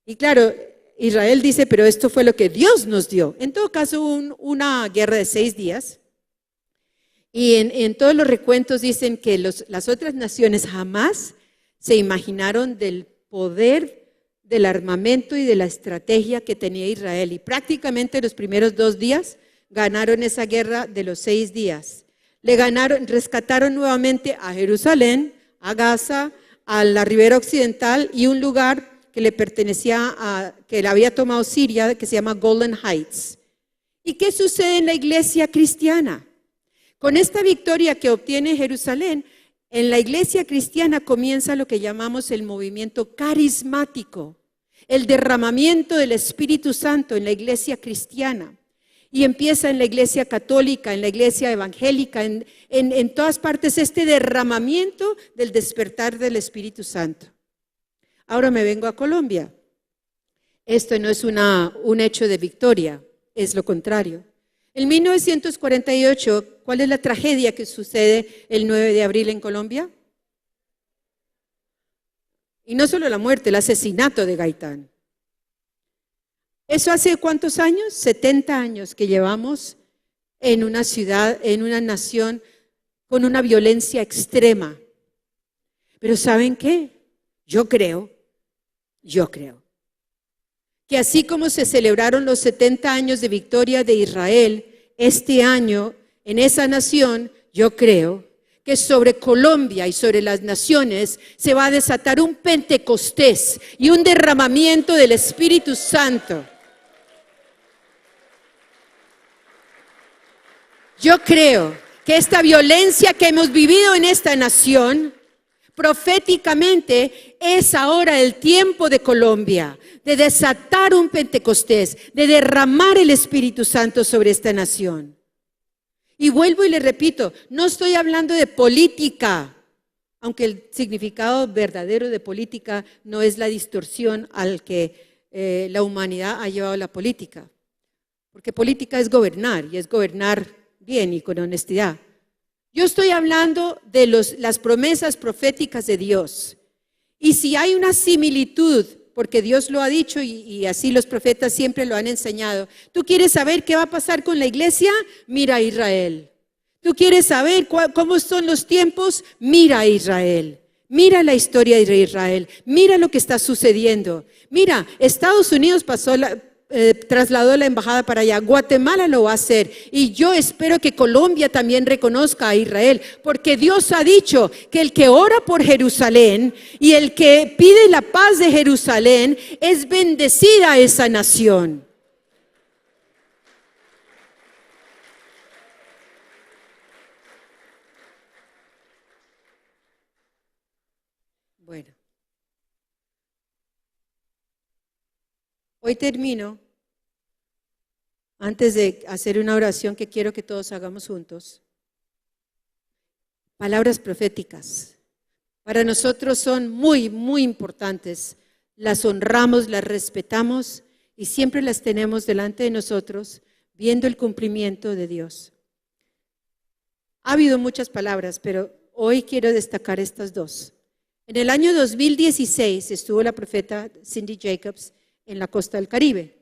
Y claro, Israel dice, pero esto fue lo que Dios nos dio. En todo caso, una guerra de 6 días. Y en todos los recuentos dicen que las otras naciones jamás se imaginaron del poder del armamento y de la estrategia que tenía Israel. Y prácticamente los primeros 2 días ganaron esa guerra de los 6 días. Rescataron nuevamente a Jerusalén, a Gaza, a la ribera occidental y un lugar que le pertenecía que le había tomado Siria, que se llama Golden Heights. ¿Y qué sucede en la iglesia cristiana? Con esta victoria que obtiene Jerusalén, En la iglesia cristiana comienza lo que llamamos el movimiento carismático, el derramamiento del Espíritu Santo en la iglesia cristiana. Y empieza en la iglesia católica, en la iglesia evangélica, en todas partes este derramamiento del despertar del Espíritu Santo. Ahora me vengo a Colombia. Esto no es un hecho de victoria, es lo contrario. En 1948, ¿cuál es la tragedia que sucede el 9 de abril en Colombia? Y no solo la muerte, el asesinato de Gaitán. ¿Eso hace cuántos años? 70 años que llevamos en una ciudad, en una nación con una violencia extrema. Pero ¿saben qué? Yo creo que así como se celebraron los 70 años de victoria de Israel, este año en esa nación, yo creo que sobre Colombia y sobre las naciones se va a desatar un Pentecostés y un derramamiento del Espíritu Santo. Yo creo que esta violencia que hemos vivido en esta nación, proféticamente es ahora el tiempo de Colombia, de desatar un Pentecostés, de derramar el Espíritu Santo sobre esta nación. Y vuelvo y le repito, no estoy hablando de política, aunque el significado verdadero de política no es la distorsión al que la humanidad ha llevado la política. Porque política es gobernar, y es gobernar bien y con honestidad. Yo estoy hablando de las promesas proféticas de Dios. Y si hay una similitud, porque Dios lo ha dicho y así los profetas siempre lo han enseñado. ¿Tú quieres saber qué va a pasar con la iglesia? Mira a Israel. ¿Tú quieres saber cómo son los tiempos? Mira a Israel. Mira la historia de Israel. Mira lo que está sucediendo. Mira, Estados Unidos trasladó la embajada para allá. Guatemala lo va a hacer. Y yo espero que Colombia también reconozca a Israel, porque Dios ha dicho que el que ora por Jerusalén y el que pide la paz de Jerusalén es bendecida esa nación. Bueno, hoy termino. Antes de hacer una oración que quiero que todos hagamos juntos, palabras proféticas. Para nosotros son muy, muy importantes. Las honramos, las respetamos y siempre las tenemos delante de nosotros, viendo el cumplimiento de Dios. Ha habido muchas palabras, pero hoy quiero destacar estas dos. En el año 2016 estuvo la profeta Cindy Jacobs en la costa del Caribe,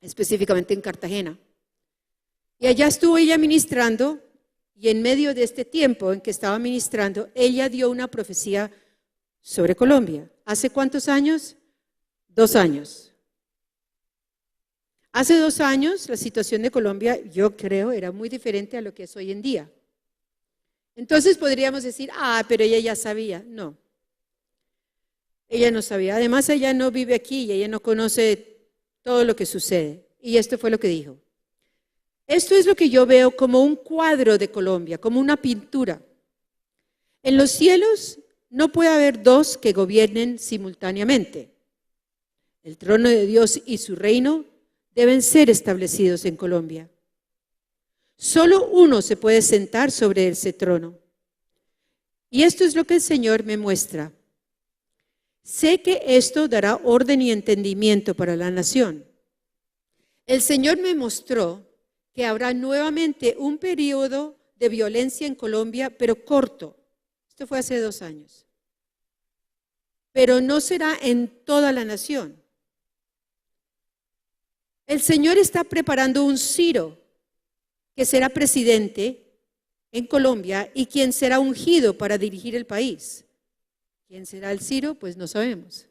específicamente en Cartagena. Y allá estuvo ella ministrando, y en medio de este tiempo en que estaba ministrando, ella dio una profecía sobre Colombia. ¿Hace cuántos años? 2 años. Hace 2 años la situación de Colombia, yo creo, era muy diferente a lo que es hoy en día. Entonces podríamos decir, pero ella ya sabía. No, ella no sabía. Además, ella no vive aquí y ella no conoce todo lo que sucede. Y esto fue lo que dijo. Esto es lo que yo veo como un cuadro de Colombia, como una pintura. En los cielos no puede haber 2 que gobiernen simultáneamente. El trono de Dios y su reino deben ser establecidos en Colombia. Solo uno se puede sentar sobre ese trono. Y esto es lo que el Señor me muestra. Sé que esto dará orden y entendimiento para la nación. El Señor me mostró que habrá nuevamente un periodo de violencia en Colombia, pero corto. Esto fue hace 2 años. Pero no será en toda la nación. El Señor está preparando un Ciro que será presidente en Colombia y quien será ungido para dirigir el país. ¿Quién será el Ciro? Pues no sabemos,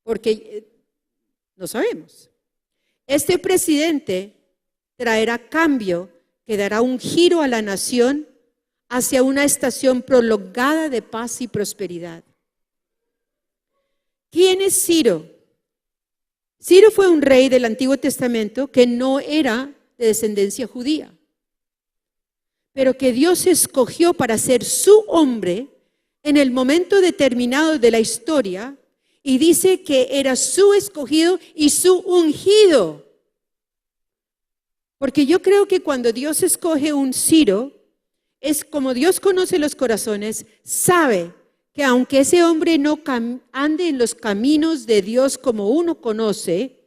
porque no sabemos. Este presidente traerá cambio que dará un giro a la nación hacia una estación prolongada de paz y prosperidad. ¿Quién es Ciro? Ciro fue un rey del Antiguo Testamento que no era de descendencia judía, pero que Dios escogió para ser su hombre en el momento determinado de la historia, y dice que era su escogido y su ungido. Porque yo creo que cuando Dios escoge un Ciro, es como Dios conoce los corazones, sabe que aunque ese hombre no ande en los caminos de Dios como uno conoce,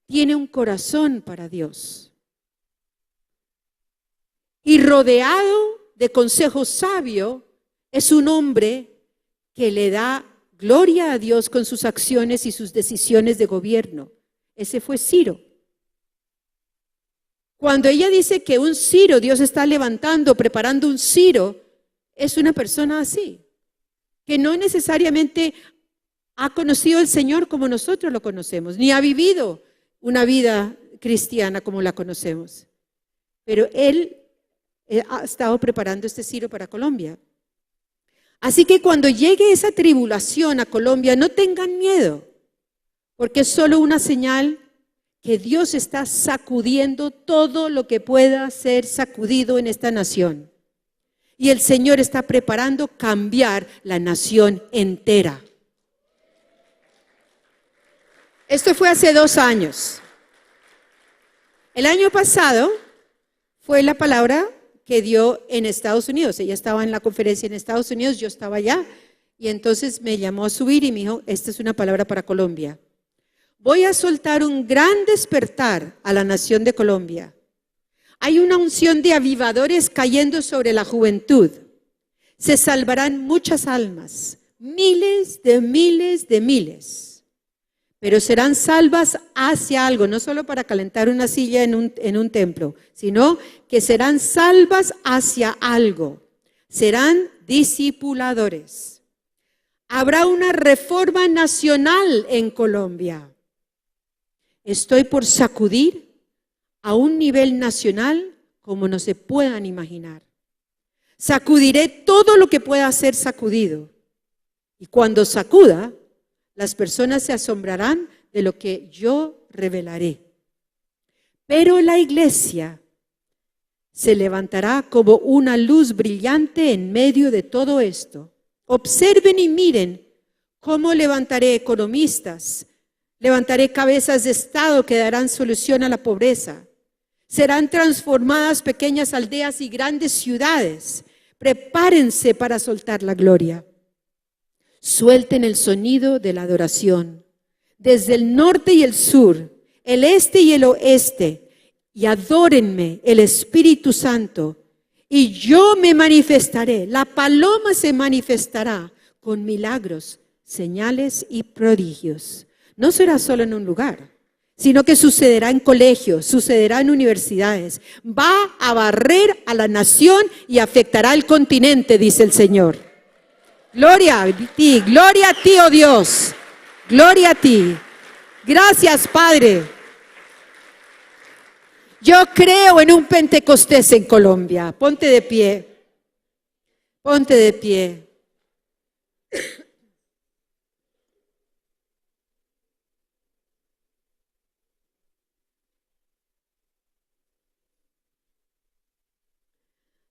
tiene un corazón para Dios. Y rodeado de consejo sabio, es un hombre que le da gloria a Dios con sus acciones y sus decisiones de gobierno. Ese fue Ciro. Cuando ella dice que un Ciro, Dios está levantando, preparando un Ciro, es una persona así, que no necesariamente ha conocido al Señor como nosotros lo conocemos, ni ha vivido una vida cristiana como la conocemos. Pero Él ha estado preparando este Ciro para Colombia. Así que cuando llegue esa tribulación a Colombia, no tengan miedo, porque es solo una señal que Dios está sacudiendo todo lo que pueda ser sacudido en esta nación. Y el Señor está preparando cambiar la nación entera. Esto fue hace 2 años. El año pasado fue la palabra que dio en Estados Unidos. Ella estaba en la conferencia en Estados Unidos, yo estaba allá, y entonces me llamó a subir y me dijo, esta es una palabra para Colombia. Voy a soltar un gran despertar a la nación de Colombia. Hay una unción de avivadores cayendo sobre la juventud. Se salvarán muchas almas, miles de miles de miles, pero serán salvas hacia algo, no solo para calentar una silla en un templo, sino que serán salvas hacia algo. Serán discipuladores. Habrá una reforma nacional en Colombia. Estoy por sacudir a un nivel nacional como no se puedan imaginar. Sacudiré todo lo que pueda ser sacudido. Y cuando sacuda, las personas se asombrarán de lo que yo revelaré. Pero la iglesia se levantará como una luz brillante en medio de todo esto. Observen y miren cómo levantaré economistas, levantaré cabezas de Estado que darán solución a la pobreza. Serán transformadas pequeñas aldeas y grandes ciudades. Prepárense para soltar la gloria. Suelten el sonido de la adoración desde el norte y el sur, el este y el oeste, y adórenme, el Espíritu Santo, y yo me manifestaré. La paloma se manifestará con milagros, señales y prodigios. No será solo en un lugar, sino que sucederá en colegios, sucederá en universidades. Va a barrer a la nación y afectará al continente, dice el Señor. Gloria a ti, oh Dios. Gloria a ti. Gracias, Padre. Yo creo en un Pentecostés en Colombia. Ponte de pie. Ponte de pie.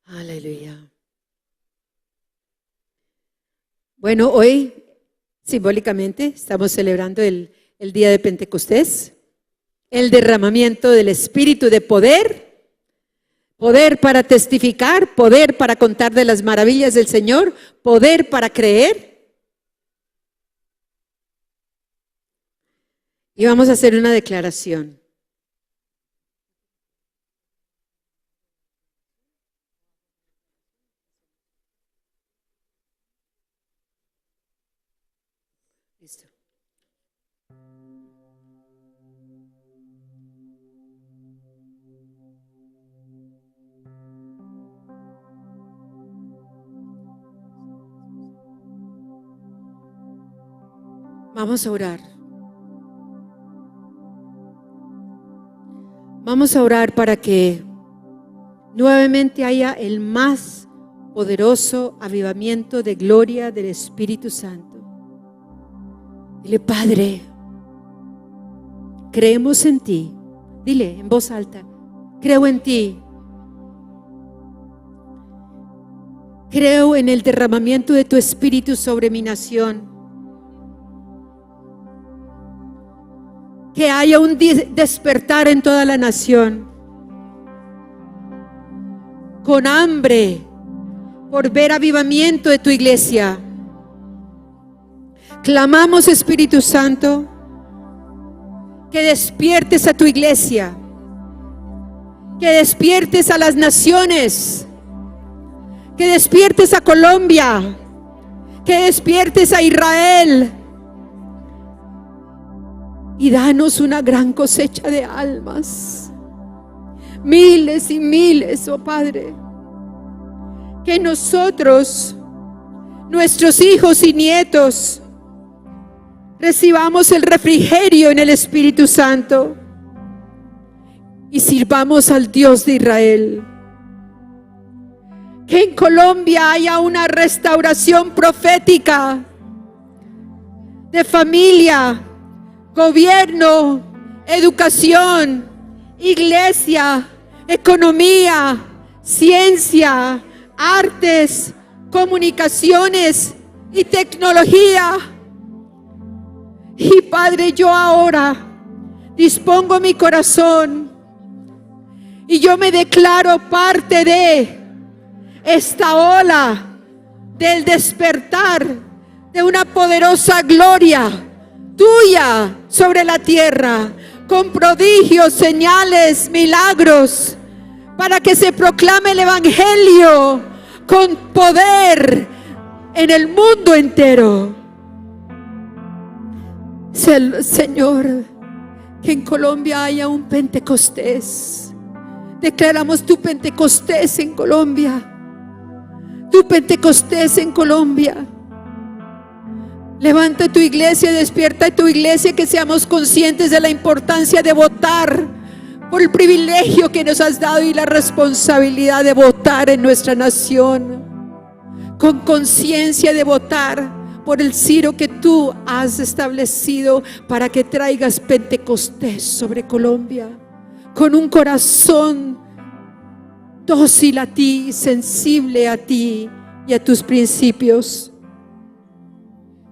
Aleluya. Bueno, hoy simbólicamente estamos celebrando el día de Pentecostés, el derramamiento del Espíritu de poder, poder para testificar, poder para contar de las maravillas del Señor, poder para creer. Y vamos a hacer una declaración. Listo. Vamos a orar. Vamos a orar para que nuevamente haya el más poderoso avivamiento de gloria del Espíritu Santo. Dile, Padre, creemos en ti. Dile en voz alta, creo en ti. Creo en el derramamiento de tu Espíritu sobre mi nación. Que haya un despertar en toda la nación, con hambre por ver avivamiento de tu iglesia. Clamamos, Espíritu Santo, que despiertes a tu iglesia, que despiertes a las naciones, que despiertes a Colombia, que despiertes a Israel, y danos una gran cosecha de almas, miles y miles, oh Padre, que nosotros, nuestros hijos y nietos, recibamos el refrigerio en el Espíritu Santo y sirvamos al Dios de Israel. Que en Colombia haya una restauración profética de familia, gobierno, educación, iglesia, economía, ciencia, artes, comunicaciones y tecnología. Y Padre, yo ahora dispongo mi corazón y yo me declaro parte de esta ola del despertar de una poderosa gloria tuya sobre la tierra, con prodigios, señales, milagros, para que se proclame el evangelio con poder en el mundo entero. Señor, que en Colombia haya un Pentecostés. Declaramos tu Pentecostés en Colombia, tu Pentecostés en Colombia. Levanta tu iglesia, despierta tu iglesia, que seamos conscientes de la importancia de votar por el privilegio que nos has dado y la responsabilidad de votar en nuestra nación, con conciencia de votar por el Ciro que tú has establecido para que traigas Pentecostés sobre Colombia, con un corazón dócil a ti, sensible a ti y a tus principios.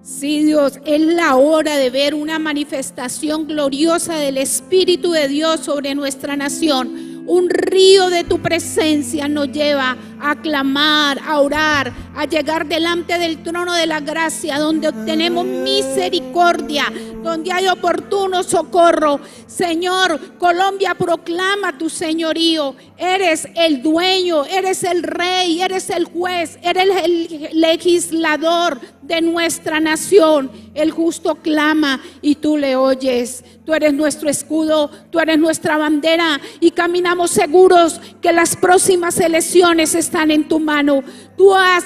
Sí, Dios, es la hora de ver una manifestación gloriosa del Espíritu de Dios sobre nuestra nación. Un río de tu presencia nos lleva a clamar, a orar, a llegar delante del trono de la gracia, donde obtenemos misericordia, donde hay oportuno socorro. Señor, Colombia proclama tu señorío. Eres el dueño, eres el rey, eres el juez, eres el legislador de nuestra nación. El justo clama y tú le oyes. Tú eres nuestro escudo, tú eres nuestra bandera, y caminamos seguros que las próximas elecciones están en tu mano. Tú has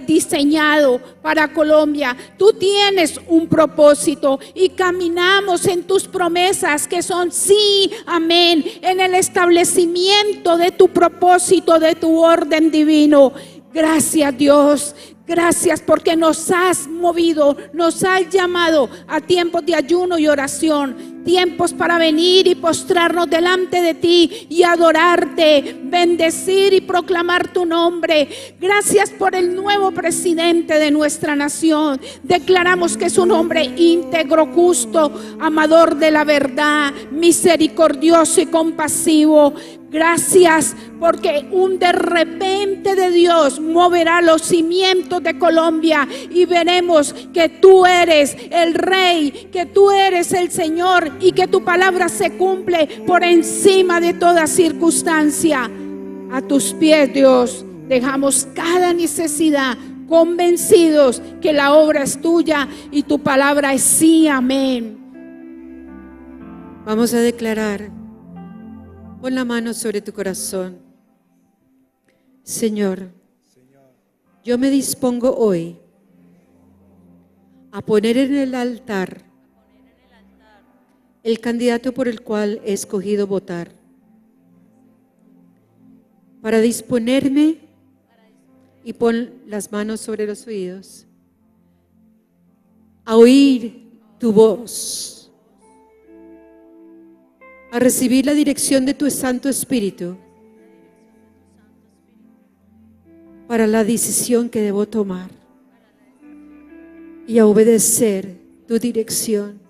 diseñado para Colombia, tú tienes un propósito y caminamos en tus promesas, que son sí, amén, en el establecimiento de tu propósito, de tu orden divino. Gracias, Dios. Gracias porque nos has movido, nos has llamado a tiempos de ayuno y oración, tiempos para venir y postrarnos delante de ti y adorarte, bendecir y proclamar tu nombre. Gracias por el nuevo presidente de nuestra nación. Declaramos que es un hombre íntegro, justo, amador de la verdad, misericordioso y compasivo. Gracias porque un de repente de Dios moverá los cimientos de Colombia y veremos que tú eres el Rey, que tú eres el Señor y que tu palabra se cumple por encima de toda circunstancia. A tus pies, Dios, dejamos cada necesidad, convencidos que la obra es tuya y tu palabra es sí, amén. Vamos a declarar. Pon la mano sobre tu corazón. Señor, yo me dispongo hoy a poner en el altar el candidato por el cual he escogido votar, para disponerme, y pon las manos sobre los oídos, a oír tu voz, a recibir la dirección de tu Santo Espíritu, para la decisión que debo tomar y a obedecer tu dirección.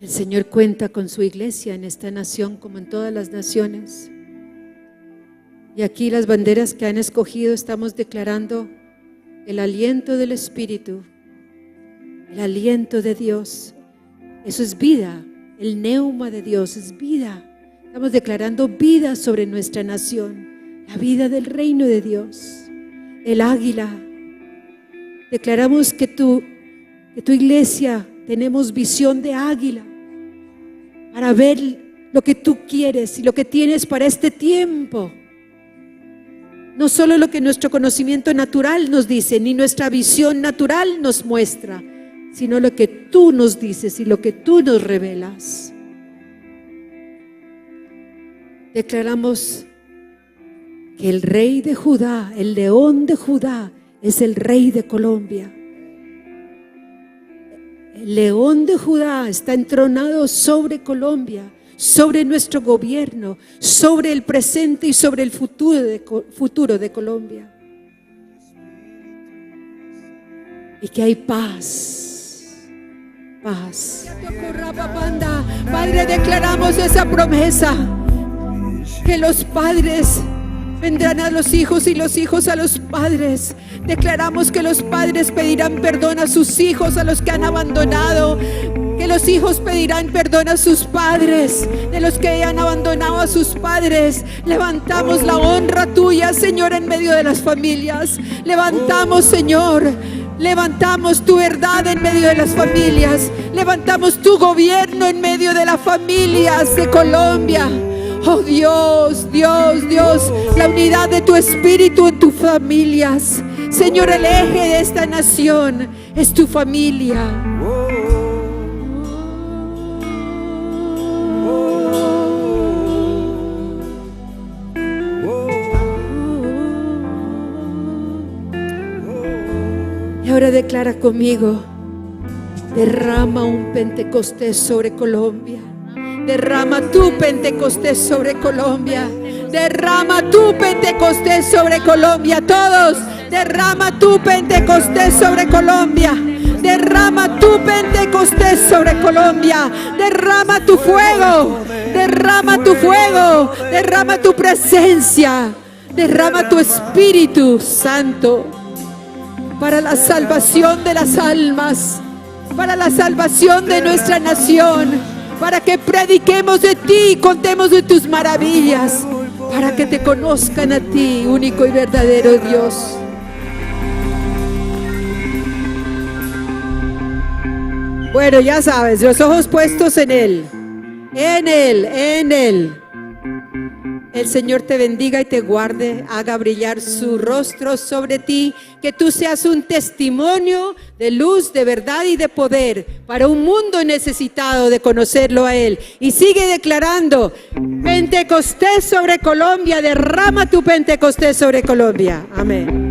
El Señor cuenta con su iglesia en esta nación como en todas las naciones. Y aquí las banderas que han escogido estamos declarando el aliento del Espíritu, el aliento de Dios. Eso es vida, el neuma de Dios es vida. Estamos declarando vida sobre nuestra nación, la vida del reino de Dios, el águila. Declaramos que tu iglesia tenemos visión de águila para ver lo que tú quieres y lo que tienes para este tiempo. No solo lo que nuestro conocimiento natural nos dice, ni nuestra visión natural nos muestra, sino lo que tú nos dices y lo que tú nos revelas. Declaramos que el rey de Judá, el león de Judá, es el rey de Colombia. El león de Judá está entronado sobre Colombia, sobre nuestro gobierno, sobre el presente y sobre el futuro de Colombia. Y que hay paz, paz. Padre, declaramos esa promesa, que los padres vendrán a los hijos y los hijos a los padres. Declaramos que los padres pedirán perdón a sus hijos, a los que han abandonado. Que los hijos pedirán perdón a sus padres, de los que han abandonado a sus padres. Levantamos la honra tuya, Señor, en medio de las familias. Levantamos, Señor, levantamos tu verdad en medio de las familias. Levantamos tu gobierno en medio de las familias de Colombia. Oh Dios, Dios, Dios, la unidad de tu espíritu en tus familias. Señor, el eje de esta nación es tu familia. Y ahora declara conmigo: derrama un Pentecostés sobre Colombia. Derrama tu Pentecostés sobre Colombia. Derrama tu Pentecostés sobre Colombia. Todos, derrama tu Pentecostés sobre Colombia. Derrama tu Pentecostés sobre Colombia. Derrama tu fuego. Derrama tu fuego. Derrama tu presencia. Derrama tu Espíritu Santo para la salvación de las almas, para la salvación de nuestra nación. Para que prediquemos de ti y contemos de tus maravillas, para que te conozcan a ti, único y verdadero Dios. Bueno, ya sabes, los ojos puestos en Él, en Él, en Él. El Señor te bendiga y te guarde, haga brillar su rostro sobre ti, que tú seas un testimonio de luz, de verdad y de poder para un mundo necesitado de conocerlo a Él. Y sigue declarando: Pentecostés sobre Colombia, derrama tu Pentecostés sobre Colombia. Amén.